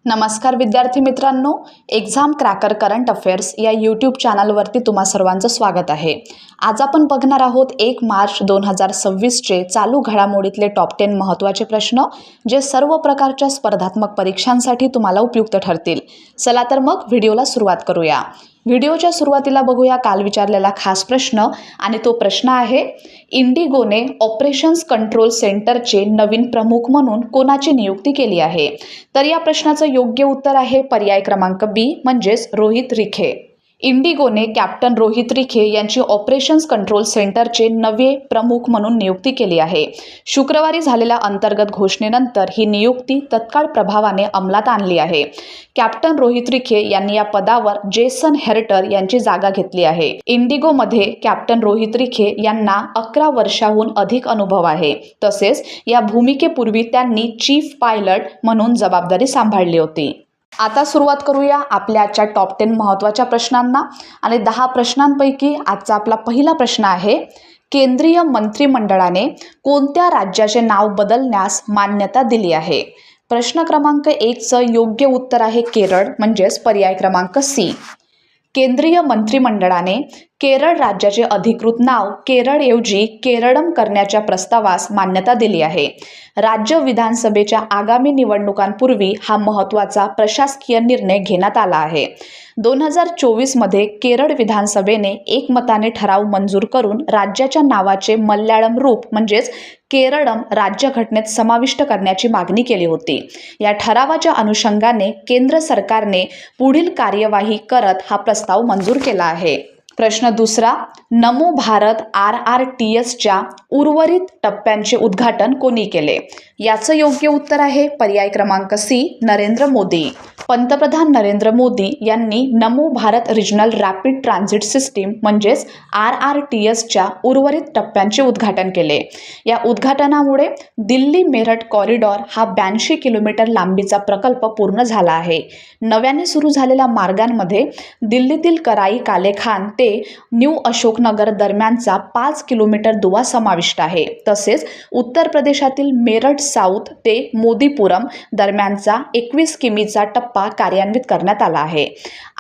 नमस्कार विद्यार्थी मित्रांनो, एक्झाम क्रॅकर करंट अफेअर्स या यूट्यूब चॅनलवरती तुम्हा सर्वांचं स्वागत आहे। आज आपण बघणार आहोत 1 मार्च 2026चे चालू घडामोडीतले टॉप 10 महत्त्वाचे प्रश्न, जे सर्व प्रकारच्या स्पर्धात्मक परीक्षांसाठी तुम्हाला उपयुक्त ठरतील। चला तर मग व्हिडिओला सुरुवात करूया। व्हिडिओच्या सुरुवातीला बघूया काल विचारलेला खास प्रश्न, आणि तो प्रश्न आहे, इंडिगोने ऑपरेशन्स कंट्रोल सेंटरचे नवीन प्रमुख म्हणून कोणाची नियुक्ती केली आहे? तर या प्रश्नाचं योग्य उत्तर आहे पर्याय क्रमांक बी, म्हणजेच रोहित रिखे। इंडिगोने कॅप्टन रोहित रिखे यांची ऑपरेशन्स कंट्रोल सेंटरचे नवे प्रमुख म्हणून नियुक्ती केली आहे। शुक्रवारी झालेल्या अंतर्गत घोषणेनंतर ही नियुक्ती तत्काळ प्रभावाने अंमलात आणली आहे। कॅप्टन रोहित रिखे यांनी या पदावर जेसन हेर्टर यांची जागा घेतली आहे। इंडिगोमध्ये कॅप्टन रोहित रिखे यांना 11 वर्षांहून अधिक अनुभव आहे। तसेच या भूमिकेपूर्वी त्यांनी चीफ पायलट म्हणून जबाबदारी सांभाळली होती। आता सुरुवात करूया आपल्या आजच्या टॉप 10 महत्त्वाच्या प्रश्नांना, आणि 10 प्रश्नांपैकी आजचा आपला पहिला प्रश्न आहे, केंद्रीय मंत्रिमंडळाने कोणत्या राज्याचे नाव बदलण्यास मान्यता दिली आहे? प्रश्न क्रमांक 1चं योग्य उत्तर आहे केरळ, म्हणजेच पर्याय क्रमांक सी। केंद्रीय मंत्रिमंडळाने केरळ राज्याचे अधिकृत नाव केरळऐवजी केरळम करण्याच्या प्रस्तावास मान्यता दिली आहे। राज्य विधानसभेच्या आगामी निवडणुकांपूर्वी हा महत्त्वाचा प्रशासकीय निर्णय घेण्यात आला आहे। 2024 मध्ये केरळ विधानसभेने एकमताने ठराव मंजूर करून राज्याच्या नावाचे मल्याळम रूप म्हणजेच केरळम राज्यघटनेत समाविष्ट करण्याची मागणी केली होती। या ठरावाच्या अनुषंगाने केंद्र सरकारने पुढील कार्यवाही करत हा प्रस्ताव मंजूर केला आहे। प्रश्न दुसरा, नमो भारत RRTSच्या उर्वरित टप्प्यांचे उद्घाटन कोणी केले? याचं योग्य उत्तर आहे पर्याय क्रमांक सी, नरेंद्र मोदी। पंतप्रधान नरेंद्र मोदी यांनी Namo Bharat regional rapid transit system म्हणजेच RRTSच्या उर्वरित टप्प्यांचे उद्घाटन केले। या उद्घाटनामुळे दिल्ली मेरठ कॉरिडॉर हा 82 किलोमीटर लांबीचा प्रकल्प पूर्ण झाला आहे। नव्याने सुरू झालेल्या मार्गांमध्ये दिल्लीतील कराई काले खान ते न्यू अशोकनगर दरम्यानचा 5 किलोमीटर दुवा समाविष्ट आहे। तसेच उत्तर प्रदेशातील मेरठ साऊथ ते मोदीपुरम दरम्यानचा 21 किमीचा टप्पा कार्यान्वित करण्यात आला आहे।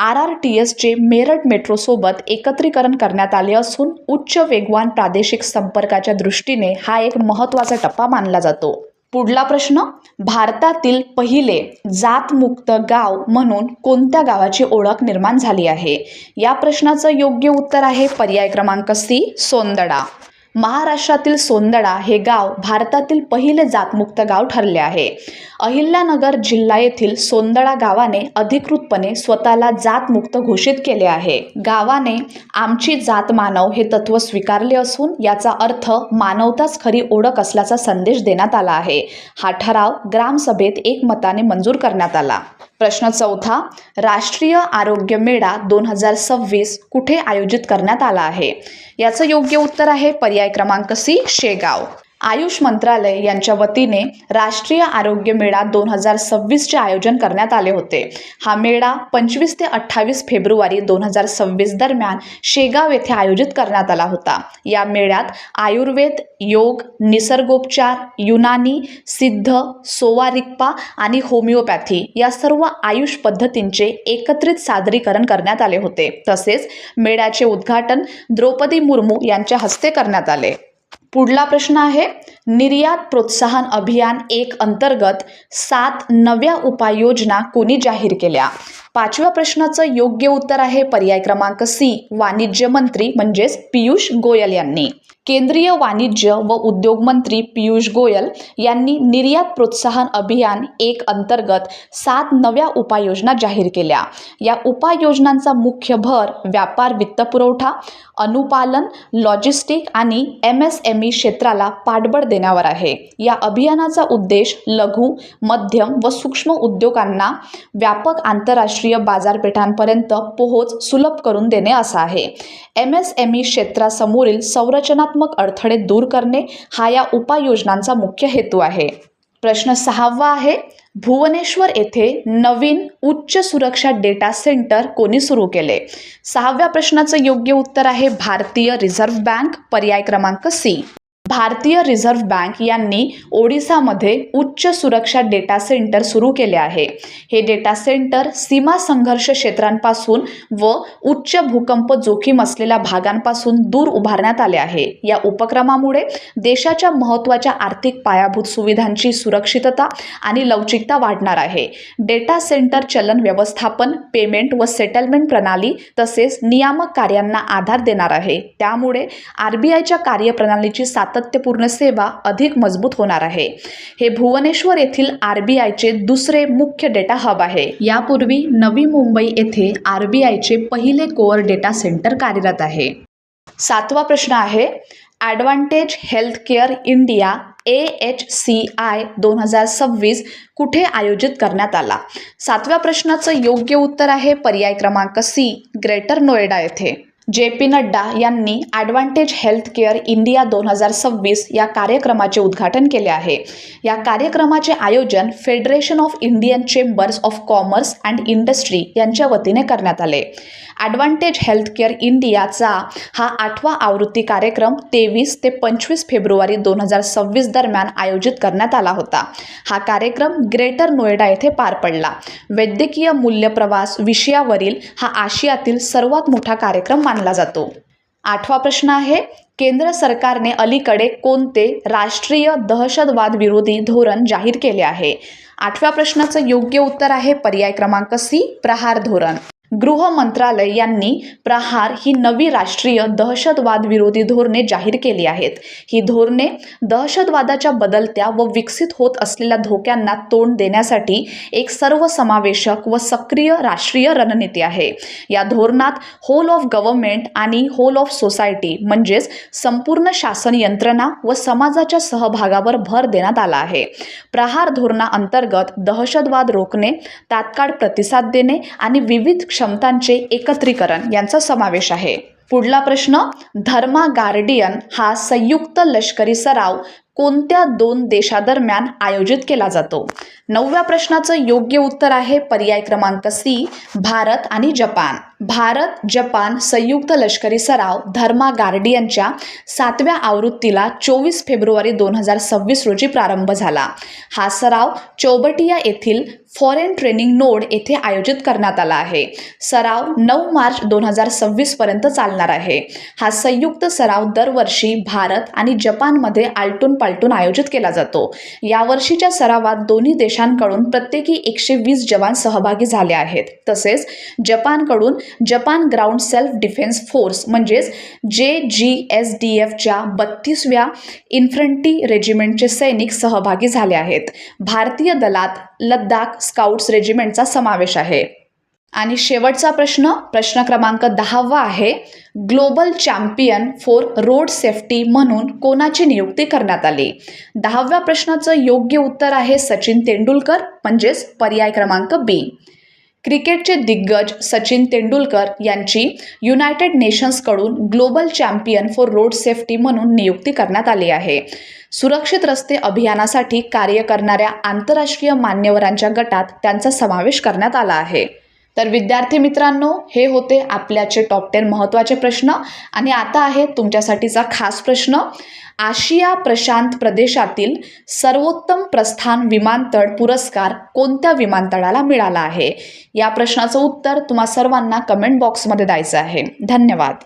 RRTSचे मेरठ मेट्रोसोबत एकत्रीकरण करण्यात आले असून उच्च वेगवान प्रादेशिक संपर्काच्या दृष्टीने हा एक महत्त्वाचा टप्पा मानला जातो। पुढला प्रश्न, भारतातील पहिले जातमुक्त गाव म्हणून कोणत्या गावाची ओळख निर्माण झाली आहे? या प्रश्नाचं योग्य उत्तर आहे पर्याय क्रमांक सी, सोंदडा। महाराष्ट्रातील सोंदडा हे गाव भारतातील पहिले जातमुक्त गाव ठरले आहे। अहिल्यानगर जिल्हा येथील सोंदडा गावाने अधिकृतपणे स्वतःला जातमुक्त घोषित केले आहे। गावाने आमची जात मानव हे तत्व स्वीकारले असून याचा अर्थ मानवताच खरी ओळख असल्याचा संदेश देण्यात आला आहे। हा ठराव ग्रामसभेत एकमताने मंजूर करण्यात आला। प्रश्न चौथा, राष्ट्रीय आरोग्य मेळा 2026 कुठे आयोजित करण्यात आला आहे? याचं योग्य उत्तर आहे पर्याय क्रमांक सी, शेगाव। आयुष मंत्रालय यांच्या वतीने राष्ट्रीय आरोग्य मेळा 2026चे आयोजन करण्यात आले होते। हा मेळा 25 ते 28 फेब्रुवारी 2026 दरम्यान शेगाव येथे आयोजित करण्यात आला होता। या मेळ्यात आयुर्वेद, योग, निसर्गोपचार, युनानी, सिद्ध, सोवा रिग्पा आणि होमिओपॅथी या सर्व आयुष पद्धतींचे एकत्रित सादरीकरण करण्यात आले होते। तसेच मेळ्याचे उद्घाटन द्रौपदी मुर्मू यांच्या हस्ते करण्यात आले। पुढला प्रश्न आहे, निर्यात प्रोत्साहन अभियान 1 अंतर्गत 7 नव्या उपाययोजना कोणी जाहीर केल्या? 5व्या प्रश्नाचं योग्य उत्तर आहे पर्याय क्रमांक सी, वाणिज्य मंत्री म्हणजेच पियुष गोयल यांनी। केंद्रीय वाणिज्य व उद्योग मंत्री पियुष गोयल यांनी निर्यात प्रोत्साहन अभियान 1 अंतर्गत 7 नव्या उपाययोजना जाहीर केल्या। या उपाययोजनांचा मुख्य भर व्यापार वित्तपुरवठा, अनुपालन, लॉजिस्टिक आणि MSME क्षेत्राला पाठबळ देण्यावर आहे। या अभियानाचा उद्देश लघु, मध्यम व सूक्ष्म उद्योगांना व्यापक आंतरराष्ट्रीय बाजारपेठांपर्यंत पोहोच सुलभ करून देणे असा आहे। MSME क्षेत्रासमोरील संरचनात्मक अडथळे दूर करणे हा या उपाययोजनांचा मुख्य हेतू आहे। प्रश्न 6वा आहे, भुवनेश्वर येथे नवीन उच्च सुरक्षा डेटा सेंटर कोणी सुरू केले? 6व्या प्रश्नाचं योग्य उत्तर आहे भारतीय रिझर्व्ह बँक, पर्याय क्रमांक सी। भारतीय रिझर्व्ह बँक यांनी ओडिसामध्ये उच्च सुरक्षा डेटा सेंटर सुरू केले आहे. हे डेटा सेंटर सीमा संघर्ष क्षेत्रांपासून व उच्च भूकंप जोखीम असलेल्या भागांपासून दूर उभारण्यात आले आहे. या उपक्रमामुळे देशाच्या महत्त्वाच्या आर्थिक पायाभूत सुविधांची सुरक्षितता आणि लवचिकता वाढणार आहे. डेटा सेंटर चलन व्यवस्थापन, पेमेंट व सेटलमेंट प्रणाली तसेच नियामक कार्यांना आधार देणार आहे. त्यामुळे RBIच्या कार्यप्रणालीची सातत्यपूर्ण सेवा अधिक मजबूत होणार आहे. हे भुवनेश्वर येथील RBIचे दुसरे मुख्य डेटा हब आहे. यापूर्वी नवी मुंबई येथे RBIचे पहिले कोअर डेटा सेंटर कार्यरत आहे. 7वा प्रश्न आहे, ॲडव्हान्टेज हेल्थकेअर इंडिया AHCI 2026 कुठे आयोजित करण्यात आला? 7व्या प्रश्नाचं योग्य उत्तर आहे पर्याय क्रमांक C, ग्रेटर नोएडा येथे. JP नड्डा यांनी ॲडव्हान्टेज हेल्थकेअर इंडिया 2026 या कार्यक्रमाचे उद्घाटन केले आहे. या कार्यक्रमाचे आयोजन federation of Indian chambers of commerce and industry यांच्या वतीने करण्यात आले. ॲडव्हान्टेज हेल्थकेअर इंडियाचा हा 8वा आवृत्ती कार्यक्रम 23 ते 25 फेब्रुवारी 2026 दरम्यान आयोजित करण्यात आला होता. हा कार्यक्रम ग्रेटर नोएडा येथे पार पडला. वैद्यकीय मूल्यप्रवास विषयावरील हा आशियातील सर्वात मोठा कार्यक्रम मानला जातो. 8वा प्रश्न आहे, केंद्र सरकारने अलीकडे कोणते राष्ट्रीय दहशतवाद विरोधी धोरण जाहीर केले आहे? 8व्या प्रश्नाचं योग्य उत्तर आहे पर्याय क्रमांक C, प्रहार धोरण. गृह मंत्रालय यांनी प्रहार ही नवी राष्ट्रीय दहशतवाद विरोधी धोरणे जाहीर केली आहेत. ही धोरणे दहशतवादाच्या बदलत्या व विकसित होत असलेल्या धोक्यांना तोंड देण्यासाठी एक सर्वसमावेशक व सक्रिय राष्ट्रीय रणनीती आहे. या धोरणात होल ऑफ गव्हर्नमेंट आणि होल ऑफ सोसायटी म्हणजेच संपूर्ण शासन यंत्रणा व समाजाच्या सहभागावर भर देण्यात आला आहे. प्रहार धोरणाअंतर्गत दहशतवाद रोखणे, तात्काळ प्रतिसाद देणे आणि विविध क्षमतांचे एकत्रीकरण यांचा समावेश आहे. पुढला प्रश्न, धर्मा गार्डियन हा संयुक्त लष्करी सराव कोणत्या 2 देशादरम्यान आयोजित केला जातो? 9व्या प्रश्नाचं योग्य उत्तर आहे पर्याय क्रमांक C, भारत आणि जपान. भारत जपान संयुक्त लष्करी सराव धर्मा गार्डियनच्या 7व्या आवृत्तीला 24 फेब्रुवारी 2026 रोजी प्रारंभ झाला. हा सराव चौबटिया येथील फॉरेन ट्रेनिंग नोड येथे आयोजित करण्यात आला आहे. सराव 9 मार्च 2026 पर्यंत चालणार आहे. हा संयुक्त सराव दरवर्षी भारत आणि जपानमध्ये आलटून पालटून आयोजित केला जातो. यावर्षीच्या सरावात दोन्ही देशांकडून प्रत्येकी 120 जवान सहभागी झाले आहेत. तसेच जपानकडून Japan ground self defence force म्हणजेच JGSDFच्या 32व्या इन्फंट्री रेजिमेंटचे सैनिक सहभागी झाले आहेत. भारतीय दलात लडाख स्काउट्स रेजिमेंटचा समावेश आहे. आणि शेवटचा प्रश्न क्रमांक 10वा आहे, global champion for road safety म्हणून कोणाची नियुक्ती करण्यात आली? 10व्या प्रश्नाचं योग्य उत्तर आहे सचिन तेंडुलकर म्हणजेच पर्याय क्रमांक B. क्रिकेटचे दिग्गज सचिन तेंडुलकर यांची युनायटेड नेशन्सकडून global champion for road safety म्हणून नियुक्ती करण्यात आली आहे. सुरक्षित रस्ते अभियानासाठी कार्य करणाऱ्या आंतरराष्ट्रीय मान्यवरांच्या गटात त्यांचा समावेश करण्यात आला आहे. तर विद्यार्थी मित्रांनो, हे होते आपल्याचे टॉप 10 महत्त्वाचे प्रश्न. आणि आता आहे तुमच्यासाठीचा खास प्रश्न, आशिया प्रशांत प्रदेशातील सर्वोत्तम प्रस्थान विमानतळ पुरस्कार कोणत्या विमानतळाला मिळाला आहे? या प्रश्नाचं उत्तर तुम्हा सर्वांना कमेंट बॉक्समध्ये द्यायचं आहे. धन्यवाद.